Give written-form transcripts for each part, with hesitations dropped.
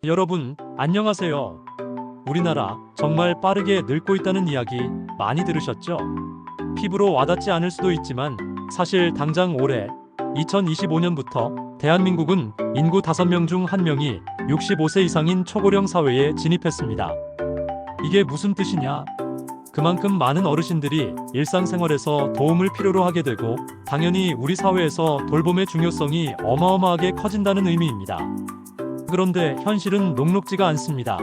여러분, 안녕하세요. 우리나라 정말 빠르게 늙고 있다는 이야기 많이 들으셨죠? 피부로 와닿지 않을 수도 있지만 사실 당장 올해 2025년부터 대한민국은 인구 5명 중 1명이 65세 이상인 초고령 사회에 진입했습니다. 이게 무슨 뜻이냐? 그만큼 많은 어르신들이 일상생활에서 도움을 필요로 하게 되고 당연히 우리 사회에서 돌봄의 중요성이 어마어마하게 커진다는 의미입니다. 그런데 현실은 녹록지가 않습니다.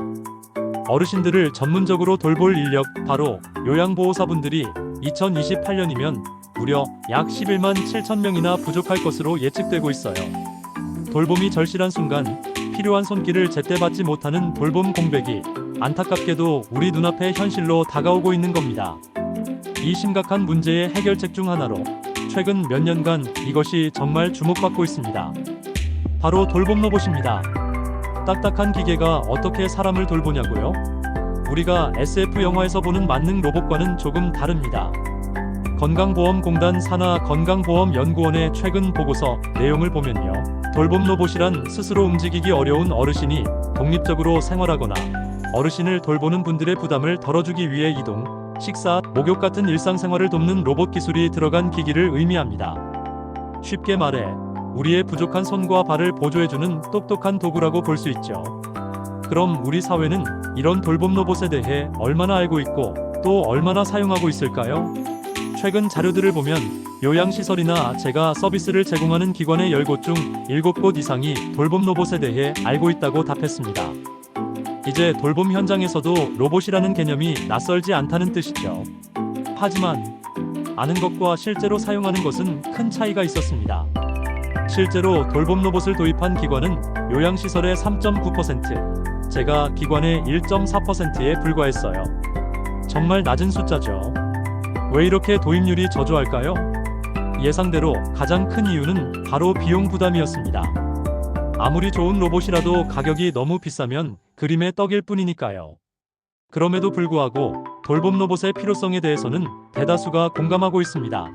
어르신들을 전문적으로 돌볼 인력, 바로 요양보호사분들이 2028년이면 무려 약 11만 7천 명이나 부족할 것으로 예측되고 있어요. 돌봄이 절실한 순간 필요한 손길을 제때 받지 못하는 돌봄 공백이 안타깝게도 우리 눈앞에 현실로 다가오고 있는 겁니다. 이 심각한 문제의 해결책 중 하나로 최근 몇 년간 이것이 정말 주목받고 있습니다. 바로 돌봄 로봇입니다. 딱딱한 기계가 어떻게 사람을 돌보냐고요? 우리가 SF 영화에서 보는 만능 로봇과는 조금 다릅니다. 건강보험공단 산하 건강보험연구원의 최근 보고서 내용을 보면요. 돌봄 로봇이란 스스로 움직이기 어려운 어르신이 독립적으로 생활하거나 어르신을 돌보는 분들의 부담을 덜어주기 위해 이동, 식사, 목욕 같은 일상생활을 돕는 로봇 기술이 들어간 기기를 의미합니다. 쉽게 말해 우리의 부족한 손과 발을 보조해주는 똑똑한 도구라고 볼 수 있죠. 그럼 우리 사회는 이런 돌봄 로봇에 대해 얼마나 알고 있고 또 얼마나 사용하고 있을까요? 최근 자료들을 보면 요양시설이나 재가 서비스를 제공하는 기관의 10곳 중 7곳 이상이 돌봄 로봇에 대해 알고 있다고 답했습니다. 이제 돌봄 현장에서도 로봇이라는 개념이 낯설지 않다는 뜻이죠. 하지만 아는 것과 실제로 사용하는 것은 큰 차이가 있었습니다. 실제로 돌봄 로봇을 도입한 기관은 요양시설의 3.9%, 재가 기관의 1.4%에 불과했어요. 정말 낮은 숫자죠. 왜 이렇게 도입률이 저조할까요? 예상대로 가장 큰 이유는 바로 비용 부담이었습니다. 아무리 좋은 로봇이라도 가격이 너무 비싸면 그림의 떡일 뿐이니까요. 그럼에도 불구하고 돌봄 로봇의 필요성에 대해서는 대다수가 공감하고 있습니다.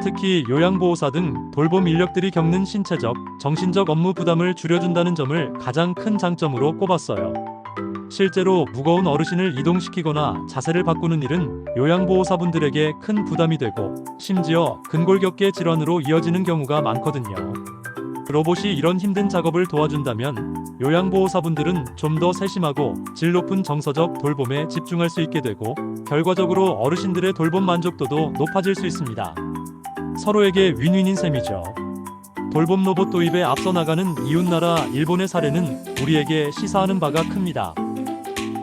특히 요양보호사 등 돌봄 인력들이 겪는 신체적, 정신적 업무 부담을 줄여준다는 점을 가장 큰 장점으로 꼽았어요. 실제로 무거운 어르신을 이동시키거나 자세를 바꾸는 일은 요양보호사분들에게 큰 부담이 되고 심지어 근골격계 질환으로 이어지는 경우가 많거든요. 로봇이 이런 힘든 작업을 도와준다면 요양보호사분들은 좀 더 세심하고 질 높은 정서적 돌봄에 집중할 수 있게 되고 결과적으로 어르신들의 돌봄 만족도도 높아질 수 있습니다. 서로에게 윈윈인 셈이죠. 돌봄 로봇 도입에 앞서 나가는 이웃나라 일본의 사례는 우리에게 시사하는 바가 큽니다.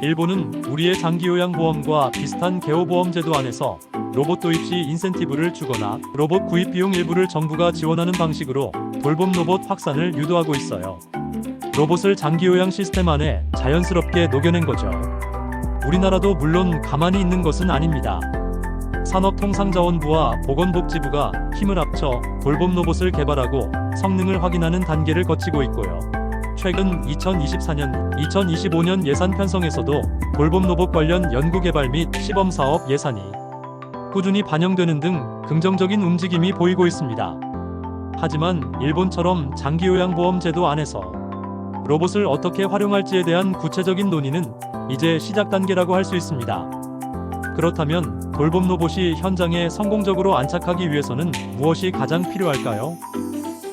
일본은 우리의 장기요양보험과 비슷한 개호보험 제도 안에서 로봇 도입 시 인센티브를 주거나 로봇 구입 비용 일부를 정부가 지원하는 방식으로 돌봄 로봇 확산을 유도하고 있어요. 로봇을 장기요양 시스템 안에 자연스럽게 녹여낸 거죠. 우리나라도 물론 가만히 있는 것은 아닙니다. 산업통상자원부와 보건복지부가 힘을 합쳐 돌봄 로봇을 개발하고 성능을 확인하는 단계를 거치고 있고요. 최근 2024년, 2025년 예산 편성에서도 돌봄 로봇 관련 연구개발 및 시범사업 예산이 꾸준히 반영되는 등 긍정적인 움직임이 보이고 있습니다. 하지만 일본처럼 장기요양보험 제도 안에서 로봇을 어떻게 활용할지에 대한 구체적인 논의는 이제 시작 단계라고 할 수 있습니다. 그렇다면 돌봄 로봇이 현장에 성공적으로 안착하기 위해서는 무엇이 가장 필요할까요?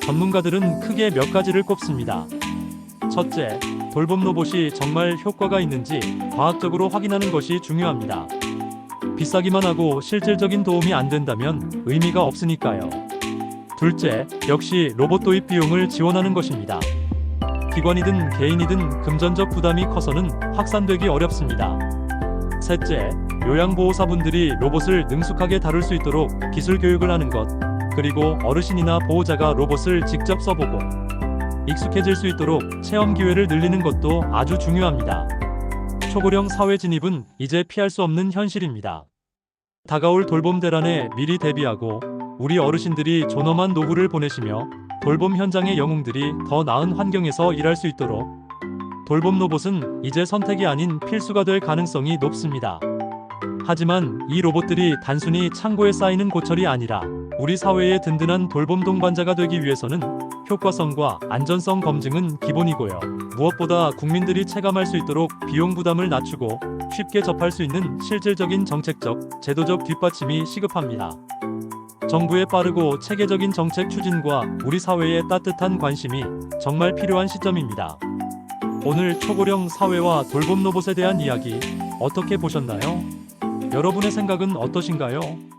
전문가들은 크게 몇 가지를 꼽습니다. 첫째, 돌봄 로봇이 정말 효과가 있는지 과학적으로 확인하는 것이 중요합니다. 비싸기만 하고 실질적인 도움이 안 된다면 의미가 없으니까요. 둘째, 역시 로봇 도입 비용을 지원하는 것입니다. 기관이든 개인이든 금전적 부담이 커서는 확산되기 어렵습니다. 셋째, 요양보호사분들이 로봇을 능숙하게 다룰 수 있도록 기술 교육을 하는 것, 그리고 어르신이나 보호자가 로봇을 직접 써보고 익숙해질 수 있도록 체험 기회를 늘리는 것도 아주 중요합니다. 초고령 사회 진입은 이제 피할 수 없는 현실입니다. 다가올 돌봄 대란에 미리 대비하고 우리 어르신들이 존엄한 노후를 보내시며 돌봄 현장의 영웅들이 더 나은 환경에서 일할 수 있도록 돌봄 로봇은 이제 선택이 아닌 필수가 될 가능성이 높습니다. 하지만 이 로봇들이 단순히 창고에 쌓이는 고철이 아니라 우리 사회의 든든한 돌봄 동반자가 되기 위해서는 효과성과 안전성 검증은 기본이고요. 무엇보다 국민들이 체감할 수 있도록 비용 부담을 낮추고 쉽게 접할 수 있는 실질적인 정책적, 제도적 뒷받침이 시급합니다. 정부의 빠르고 체계적인 정책 추진과 우리 사회의 따뜻한 관심이 정말 필요한 시점입니다. 오늘 초고령 사회와 돌봄 로봇에 대한 이야기 어떻게 보셨나요? 여러분의 생각은 어떠신가요?